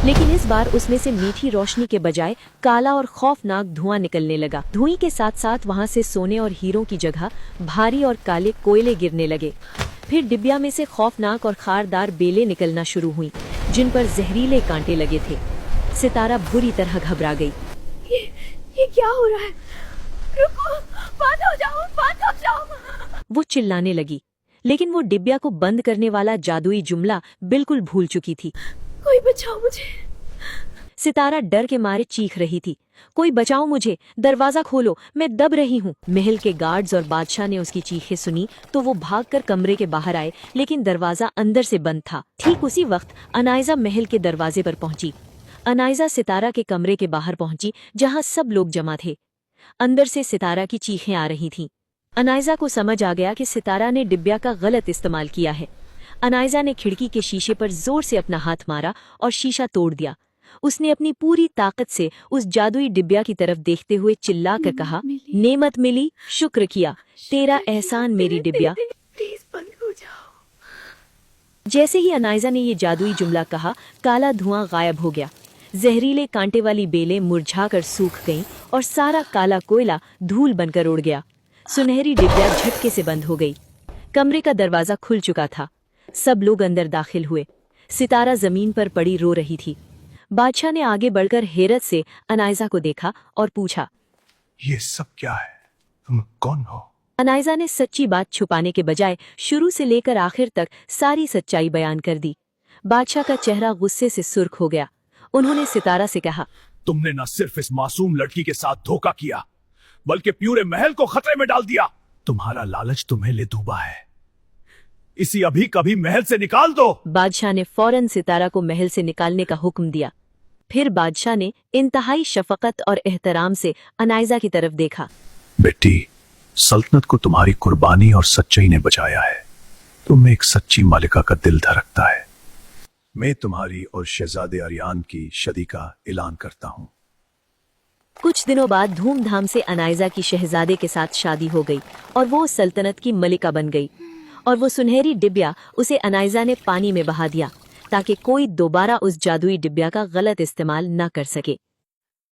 लेकिन इस बार उसमें से मीठी रोशनी के बजाय काला और खौफनाक धुआं निकलने लगा। धुएं के साथ साथ वहां से सोने और हीरों की जगह भारी और काले कोयले गिरने लगे। फिर डिब्बिया में से खौफनाक और खारदार बेलें निकलना शुरू हुई, जिन पर जहरीले कांटे लगे थे। सितारा बुरी तरह घबरा गई। ये क्या हो रहा है? रुको, बंद हो जाओ, बंद हो जाओ। वो चिल्लाने लगी, लेकिन वो डिब्बिया को बंद करने वाला जादुई जुमला बिल्कुल भूल चुकी थी। कोई बचाओ मुझे। सितारा डर के मारे चीख रही थी, कोई बचाओ मुझे, दरवाजा खोलो, मैं दब रही हूँ। महल के गार्ड्स और बादशाह ने उसकी चीखें सुनी तो वो भागकर कमरे के बाहर आए, लेकिन दरवाजा अंदर से बंद था। ठीक उसी वक्त अनाइजा महल के दरवाजे पर पहुंची। अनाइजा सितारा के कमरे के बाहर पहुंची, जहां सब लोग जमा थे। अंदर से सितारा की चीखें आ रही थीं। अनाइजा को समझ आ गया कि सितारा ने डिब्बिया का गलत इस्तेमाल किया है। अनाइजा ने खिड़की के शीशे पर जोर से अपना हाथ मारा और शीशा तोड़ दिया। उसने अपनी पूरी ताकत से उस जादुई डिब्बिया की तरफ देखते हुए चिल्लाकर कहा, नेमत मिली, शुक्र किया, तेरा एहसान मेरी डिब्बिया। प्लीज बंद हो जाओ। जैसे ही अनाइजा ने ये जादुई जुमला कहा, काला धुआं गायब हो गया। जहरीले कांटे वाली बेलें मुरझाकर सूख गईं और सारा काला कोयला धूल बनकर उड़ गया। सुनहरी डिब्बिया झटके से बंद हो गई। कमरे का दरवाजा खुल चुका था। सब लोग अंदर दाखिल हुए। सितारा जमीन पर पड़ी रो रही थी। बादशाह ने आगे बढ़कर हैरत से अनाइजा को देखा और पूछा, ये सब क्या है? तुम कौन हो? अनाइजा ने सच्ची बात छुपाने के बजाय शुरू से लेकर आखिर तक सारी सच्चाई बयान कर दी। बादशाह का चेहरा गुस्से से सुर्ख हो गया। उन्होंने सितारा से कहा, तुमने न सिर्फ इस मासूम लड़की के साथ धोखा किया, बल्कि पूरे महल को खतरे में डाल दिया। तुम्हारा लालच तुम्हें ले डूबा है। इसी अभी कभी महल से निकाल दो। बादशाह ने फौरन सितारा को महल से निकालने का हुक्म दिया। फिर बादशाह ने इंतहाई शफकत और एहतराम से अनाइजा की तरफ देखा। बेटी, सल्तनत को तुम्हारी कुर्बानी और सच्चाई ने बचाया है। तुम एक सच्ची मालिका का दिल धड़कता है। मैं तुम्हारी और शहजादे अरियान की शादी का ऐलान करता हूँ। कुछ दिनों बाद धूमधाम से अनाइजा की शहजादे के साथ शादी हो गई और वो सल्तनत की मलिका बन गई। और वो सुनहरी डिब्बिया उसे अनाइजा ने पानी में बहा दिया, ताकि कोई दोबारा उस जादुई डिब्बिया का गलत इस्तेमाल न कर सके।